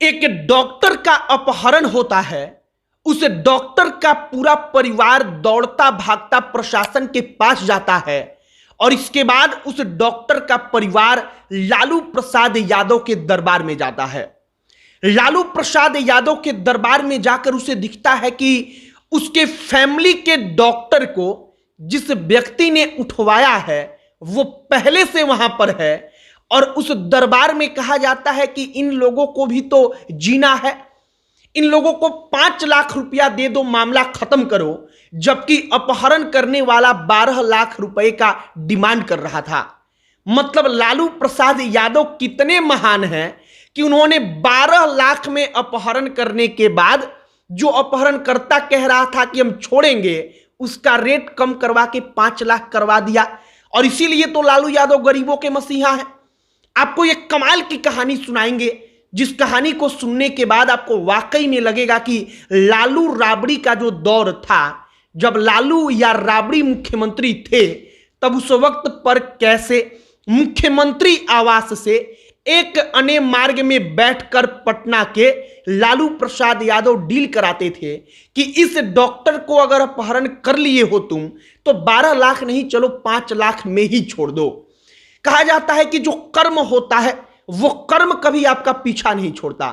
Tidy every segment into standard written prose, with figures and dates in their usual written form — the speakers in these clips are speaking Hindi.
एक डॉक्टर का अपहरण होता है। उस डॉक्टर का पूरा परिवार दौड़ता भागता प्रशासन के पास जाता है और इसके बाद उस डॉक्टर का परिवार लालू प्रसाद यादव के दरबार में जाता है। लालू प्रसाद यादव के दरबार में जाकर उसे दिखता है कि उसके फैमिली के डॉक्टर को जिस व्यक्ति ने उठवाया है वो पहले से वहां पर है और उस दरबार में कहा जाता है कि इन लोगों को भी तो जीना है, इन लोगों को 5 लाख रुपया दे दो, मामला खत्म करो। जबकि अपहरण करने वाला 12 लाख रुपए का डिमांड कर रहा था। मतलब लालू प्रसाद यादव कितने महान हैं कि उन्होंने 12 लाख में अपहरण करने के बाद जो अपहरणकर्ता कह रहा था कि हम छोड़ेंगे, उसका रेट कम करवा के 5 लाख करवा दिया। और इसीलिए तो लालू यादव गरीबों के मसीहा हैं। आपको एक कमाल की कहानी सुनाएंगे जिस कहानी को सुनने के बाद आपको वाकई में लगेगा कि लालू राबड़ी का जो दौर था, जब लालू या राबड़ी मुख्यमंत्री थे, तब उस वक्त पर कैसे मुख्यमंत्री आवास से एक अने मार्ग में बैठकर पटना के लालू प्रसाद यादव डील कराते थे कि इस डॉक्टर को अगर अपहरण कर लिए हो तुम तो 12 लाख नहीं, चलो 5 लाख में ही छोड़ दो। कहा जाता है कि जो कर्म होता है वो कर्म कभी आपका पीछा नहीं छोड़ता।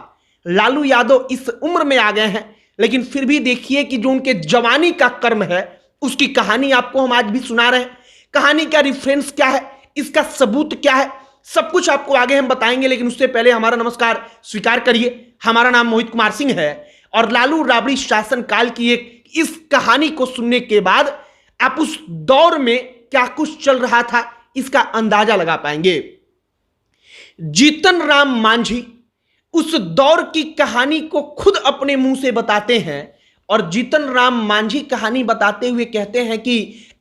लालू यादव इस उम्र में आ गए हैं, लेकिन फिर भी देखिए कि जो उनके जवानी का कर्म है उसकी कहानी आपको हम आज भी सुना रहे हैं। कहानी का रेफरेंस क्या है, इसका सबूत क्या है, सब कुछ आपको आगे हम बताएंगे। लेकिन उससे पहले हमारा नमस्कार स्वीकार करिए। हमारा नाम मोहित कुमार सिंह है और लालू राबड़ी शासन काल की एक इस कहानी को सुनने के बाद आप उस दौर में क्या कुछ चल रहा था इसका अंदाजा लगा पाएंगे। जीतन राम मांझी उस दौर की कहानी को खुद अपने मुंह से बताते हैं और जीतन राम मांझी कहानी बताते हुए कहते हैं कि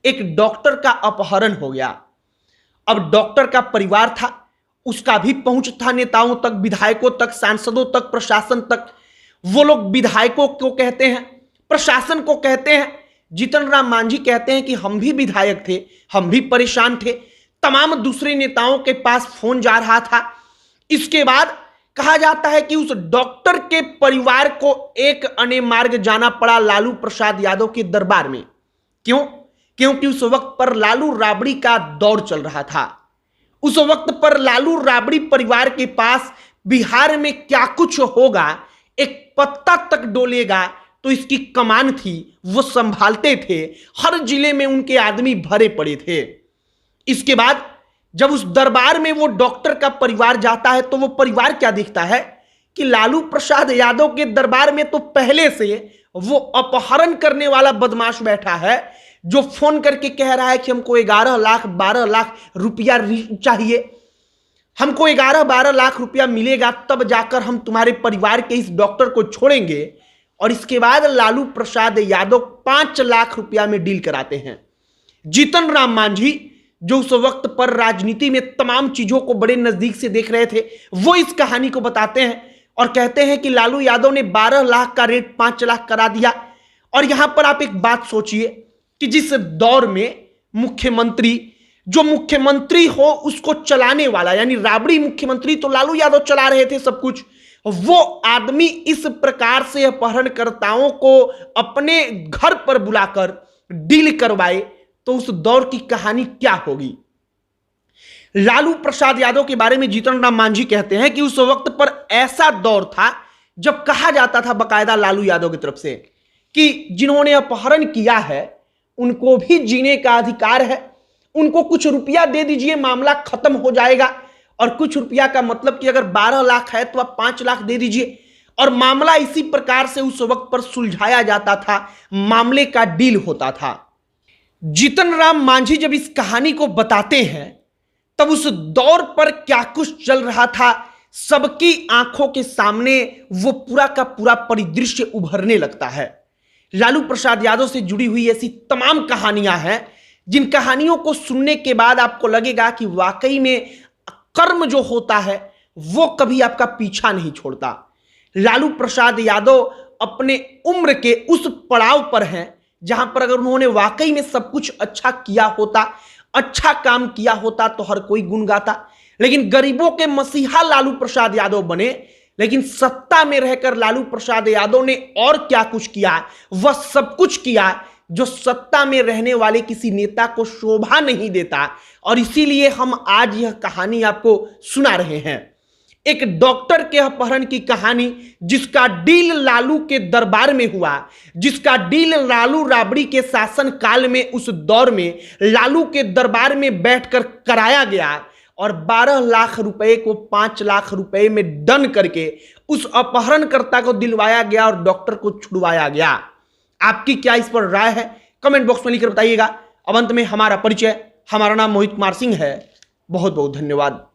एक डॉक्टर का अपहरण हो गया। अब डॉक्टर का परिवार था, उसका भी पहुंच था नेताओं तक, विधायकों तक, सांसदों तक, प्रशासन तक। वो लोग विधायकों को कहते हैं, प्रशासन को कहते हैं। जीतन राम मांझी कहते हैं कि हम भी विधायक थे, हम भी परेशान थे। तमाम दूसरे नेताओं के पास फोन जा रहा था। इसके बाद कहा जाता है कि उस डॉक्टर के परिवार को एक अने मार्ग जाना पड़ा लालू प्रसाद यादव के दरबार में। क्यों? क्योंकि उस वक्त पर लालू राबड़ी का दौर चल रहा था। उस वक्त पर लालू राबड़ी परिवार के पास बिहार में क्या कुछ होगा, एक पत्ता तक डोलेगा तो इसकी कमान थी, वो संभालते थे। हर जिले में उनके आदमी भरे पड़े थे। इसके बाद जब उस दरबार में वो डॉक्टर का परिवार जाता है तो वो परिवार क्या देखता है कि लालू प्रसाद यादव के दरबार में तो पहले से वो अपहरण करने वाला बदमाश बैठा है जो फोन करके कह रहा है कि हमको 11 लाख 12 लाख रुपया चाहिए, हमको 11-12 लाख रुपया मिलेगा तब जाकर हम तुम्हारे परिवार के इस डॉक्टर को छोड़ेंगे। और इसके बाद लालू प्रसाद यादव 5 लाख रुपया में डील कराते हैं। जीतन राम मांझी जो उस वक्त पर राजनीति में तमाम चीजों को बड़े नजदीक से देख रहे थे, वो इस कहानी को बताते हैं और कहते हैं कि लालू यादव ने 12 लाख का रेट 5 लाख करा दिया। और यहां पर आप एक बात सोचिए कि जिस दौर में मुख्यमंत्री, जो मुख्यमंत्री हो उसको चलाने वाला, यानी राबड़ी मुख्यमंत्री तो लालू यादव चला रहे थे सब कुछ, वो आदमी इस प्रकार से अपहरणकर्ताओं को अपने घर पर बुलाकर डील करवाए तो उस दौर की कहानी क्या होगी। लालू प्रसाद यादव के बारे में जीतन राम मांझी कहते हैं कि उस वक्त पर ऐसा दौर था जब कहा जाता था बकायदा लालू यादव की तरफ से कि जिन्होंने अपहरण किया है उनको भी जीने का अधिकार है, उनको कुछ रुपया दे दीजिए, मामला खत्म हो जाएगा। और कुछ रुपया का मतलब कि अगर 12 लाख है तो आप 5 लाख दे दीजिए। और मामला इसी प्रकार से उस वक्त पर सुलझाया जाता था, मामले का डील होता था। जीतन राम मांझी जब इस कहानी को बताते हैं तब उस दौर पर क्या कुछ चल रहा था सबकी आंखों के सामने वो पूरा का पूरा परिदृश्य उभरने लगता है। लालू प्रसाद यादव से जुड़ी हुई ऐसी तमाम कहानियां हैं जिन कहानियों को सुनने के बाद आपको लगेगा कि वाकई में कर्म जो होता है वो कभी आपका पीछा नहीं छोड़ता। लालू प्रसाद यादव अपने उम्र के उस पड़ाव पर हैं जहां पर अगर उन्होंने वाकई में सब कुछ अच्छा किया होता, अच्छा काम किया होता तो हर कोई गुण गाता। लेकिन गरीबों के मसीहा लालू प्रसाद यादव बने, लेकिन सत्ता में रहकर लालू प्रसाद यादव ने और क्या कुछ किया, वह सब कुछ किया जो सत्ता में रहने वाले किसी नेता को शोभा नहीं देता। और इसीलिए हम आज यह कहानी आपको सुना रहे हैं, एक डॉक्टर के अपहरण की कहानी, जिसका डील लालू के दरबार में हुआ, जिसका डील लालू राबड़ी के शासन काल में, उस दौर में लालू के दरबार में बैठकर कराया गया और 12 लाख रुपए को 5 लाख रुपए में डन करके उस अपहरणकर्ता को दिलवाया गया और डॉक्टर को छुड़वाया गया। आपकी क्या इस पर राय है, कमेंट बॉक्स में लिखकर बताइएगा। अब अंत में हमारा परिचय, हमारा नाम मोहित कुमार सिंह है। बहुत बहुत धन्यवाद।